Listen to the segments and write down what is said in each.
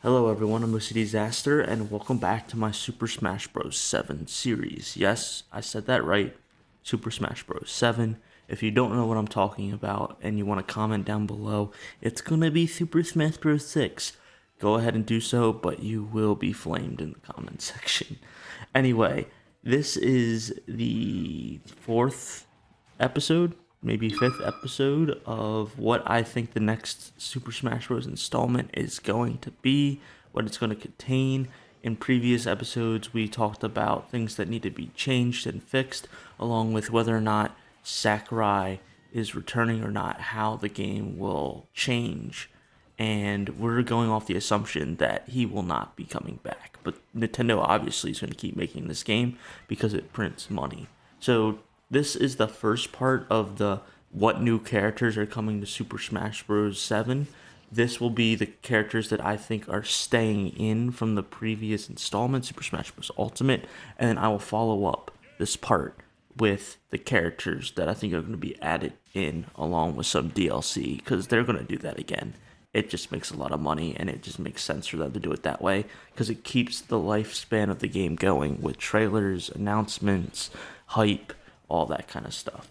Hello everyone, I'm OCDsaster, and welcome back to my Super Smash Bros. 7 series. Yes, I said that right, Super Smash Bros. 7. If you don't know what I'm talking about and you want to comment down below, it's gonna be Super Smash Bros. 6. Go ahead and do so, but you will be flamed in the comment section. Anyway, this is the fourth episode, maybe fifth episode of what I think the next Super Smash Bros. Installment is going to be, what it's going to contain. In previous episodes, we talked about things that need to be changed and fixed, along with whether or not Sakurai is returning or not, how the game will change. And we're going off the assumption that he will not be coming back. But Nintendo obviously is going to keep making this game because it prints money. So this is the first part of the what new characters are coming to Super Smash Bros. 7. This will be the characters that I think are staying in from the previous installment, Super Smash Bros. Ultimate, and then I will follow up this part with the characters that I think are going to be added in along with some DLC, because they're going to do that again. It just makes a lot of money, and it just makes sense for them to do it that way, because it keeps the lifespan of the game going with trailers, announcements, hype, all that kind of stuff.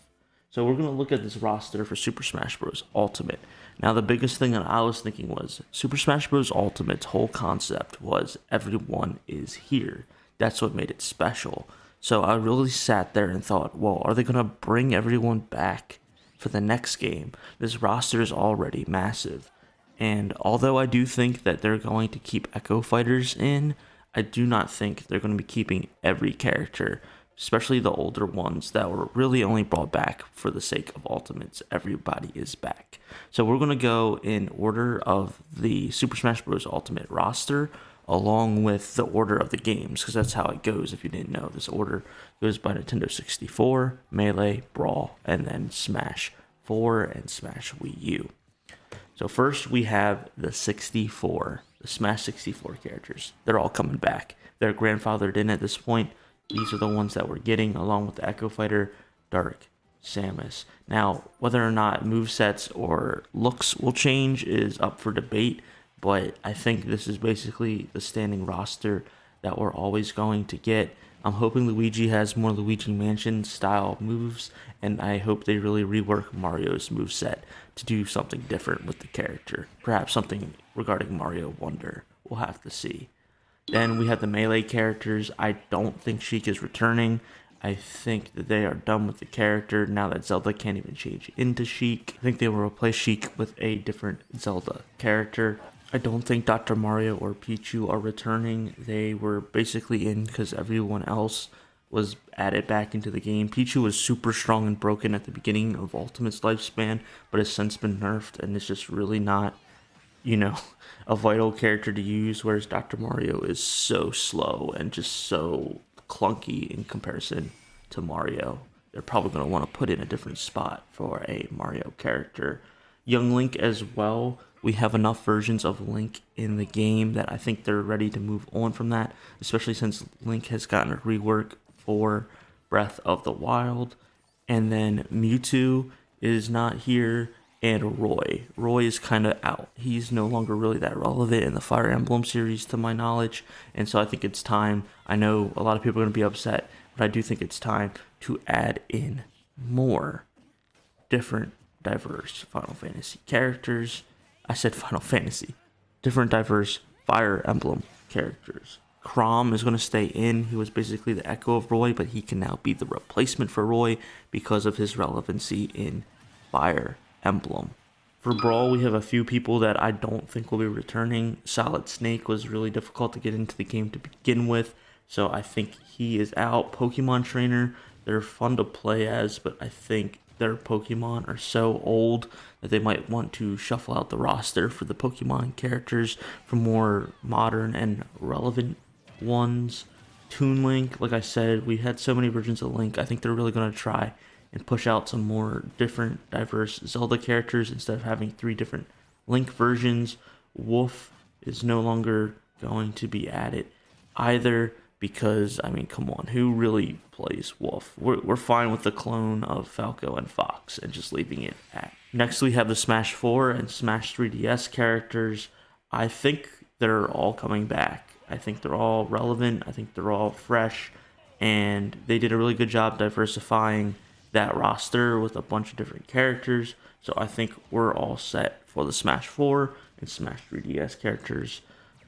So we're going to look at this roster for Super Smash Bros. Ultimate. Now, the biggest thing that I was thinking was Super Smash Bros. Ultimate's whole concept was everyone is here. That's what made it special. So I really sat there and thought, well, are they going to bring everyone back for the next game? This roster is already massive. And although I do think that they're going to keep Echo Fighters in, I do not think they're going to be keeping every character, especially the older ones that were really only brought back for the sake of Ultimates. Everybody is back. So we're going to go in order of the Super Smash Bros. Ultimate roster, along with the order of the games, because that's how it goes. If you didn't know, this order goes by Nintendo 64, Melee, Brawl, and then Smash 4 and Smash Wii U. So first we have the 64, the Smash 64 characters. They're all coming back. They're grandfathered in at this point. These are the ones that we're getting, along with the Echo Fighter, Dark, Samus. Now, whether or not movesets or looks will change is up for debate, but I think this is basically the standing roster that we're always going to get. I'm hoping Luigi has more Luigi Mansion style moves, and I hope they really rework Mario's moveset to do something different with the character. Perhaps something regarding Mario Wonder. We'll have to see. Then we have the Melee characters. I don't think Sheik is returning. I think that they are done with the character now that Zelda can't even change into Sheik. I think they will replace Sheik with a different Zelda character. I don't think Dr. Mario or Pichu are returning. They were basically in because everyone else was added back into the game. Pichu was super strong and broken at the beginning of Ultimate's lifespan, but has since been nerfed, and it's just really not, a vital character to use, whereas Dr. Mario is so slow and just so clunky in comparison to Mario. They're probably going to want to put in a different spot for a Mario character. Young Link as well. We have enough versions of Link in the game that I think they're ready to move on from that, especially since Link has gotten a rework for Breath of the Wild. And then Mewtwo is not here, and Roy. Roy is kind of out. He's no longer really that relevant in the Fire Emblem series, to my knowledge, and so I think it's time. I know a lot of people are going to be upset, but I do think it's time to add in more different, diverse Final Fantasy characters. I said Final Fantasy. Different, diverse Fire Emblem characters. Chrom is going to stay in. He was basically the echo of Roy, but he can now be the replacement for Roy because of his relevancy in Fire Emblem. For Brawl, we have a few people that I don't think will be returning. Solid Snake was really difficult to get into the game to begin with, so I think he is out. Pokemon Trainer, they're fun to play as, but I think their Pokemon are so old that they might want to shuffle out the roster for the Pokemon characters for more modern and relevant ones. Toon Link, like I said, we had so many versions of Link. I think they're really going to try and push out some more different, diverse Zelda characters instead of having 3 different Link versions. Wolf is no longer going to be added either because, I mean, come on, who really plays Wolf? We're fine with the clone of Falco and Fox and just leaving it at. Next, we have the Smash 4 and Smash 3DS characters. I think they're all coming back. I think they're all relevant. I think they're all fresh. And they did a really good job diversifying that roster with a bunch of different characters. So I think we're all set for the Smash 4 and Smash 3DS characters,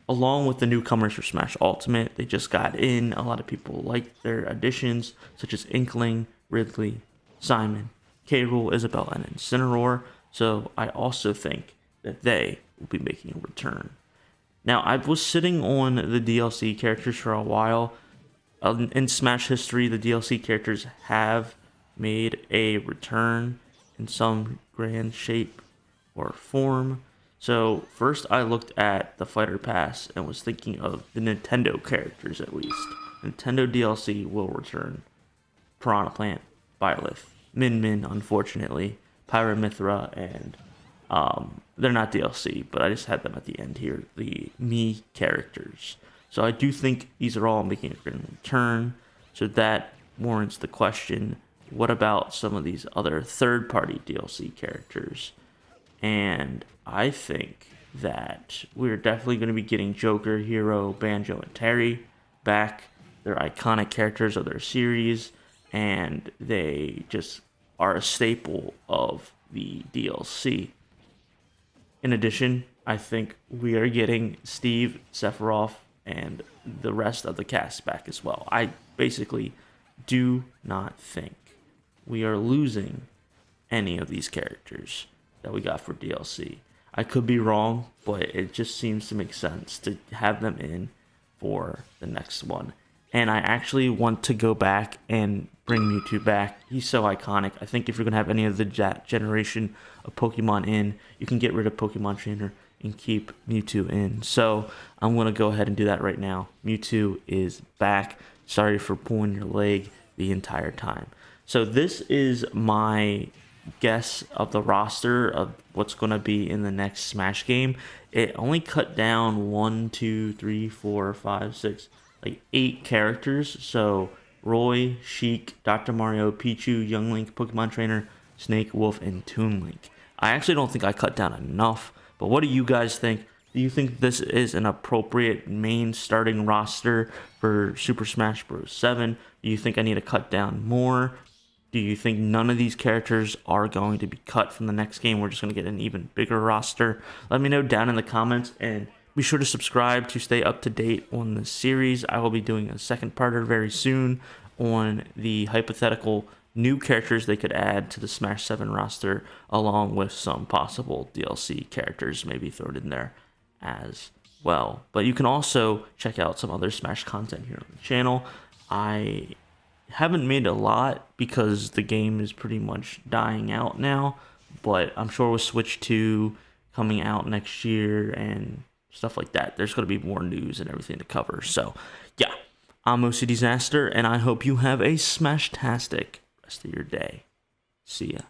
along with the newcomers for Smash Ultimate. They just got in. A lot of people liked their additions, such as Inkling, Ridley, Simon, K. Rool, Isabelle, and Incineroar. So I also think that they will be making a return. Now, I was sitting on the DLC characters for a while. In Smash history, the DLC characters have made a return in some grand shape or form. So first I looked at the Fighter Pass and was thinking of the Nintendo characters at least. Nintendo DLC will return. Piranha Plant, Byleth, Min Min, unfortunately, Pyramithra, and they're not DLC, but I just had them at the end here, the Mii characters. So I do think these are all making a grand return. So that warrants the question, what about some of these other third-party DLC characters? And I think that we're definitely going to be getting Joker, Hero, Banjo, and Terry back. They're iconic characters of their series, and they just are a staple of the DLC. In addition, I think we are getting Steve, Sephiroth, and the rest of the cast back as well. I basically do not think we are losing any of these characters that we got for DLC. I could be wrong, but it just seems to make sense to have them in for the next one. And I actually want to go back and bring Mewtwo back. He's so iconic. I think if you're going to have any of the generation of Pokemon in, you can get rid of Pokemon Trainer and keep Mewtwo in. So I'm going to go ahead and do that right now. Mewtwo is back. Sorry for pulling your leg the entire time. So this is my guess of the roster of what's going to be in the next Smash game. It only cut down 8 characters. So Roy, Sheik, Dr. Mario, Pichu, Young Link, Pokemon Trainer, Snake, Wolf, and Toon Link. I actually don't think I cut down enough, but what do you guys think? Do you think this is an appropriate main starting roster for Super Smash Bros. 7? Do you think I need to cut down more? Do you think none of these characters are going to be cut from the next game? We're just going to get an even bigger roster. Let me know down in the comments, and be sure to subscribe to stay up to date on the series. I will be doing a second parter very soon on the hypothetical new characters they could add to the Smash 7 roster, along with some possible DLC characters maybe thrown in there as well. But you can also check out some other Smash content here on the channel. I haven't made a lot because the game is pretty much dying out now, but I'm sure with Switch 2 coming out next year and stuff like that, there's going to be more news and everything to cover. So yeah, I'm OCDsaster, and I hope you have a Smash-tastic rest of your day. See ya.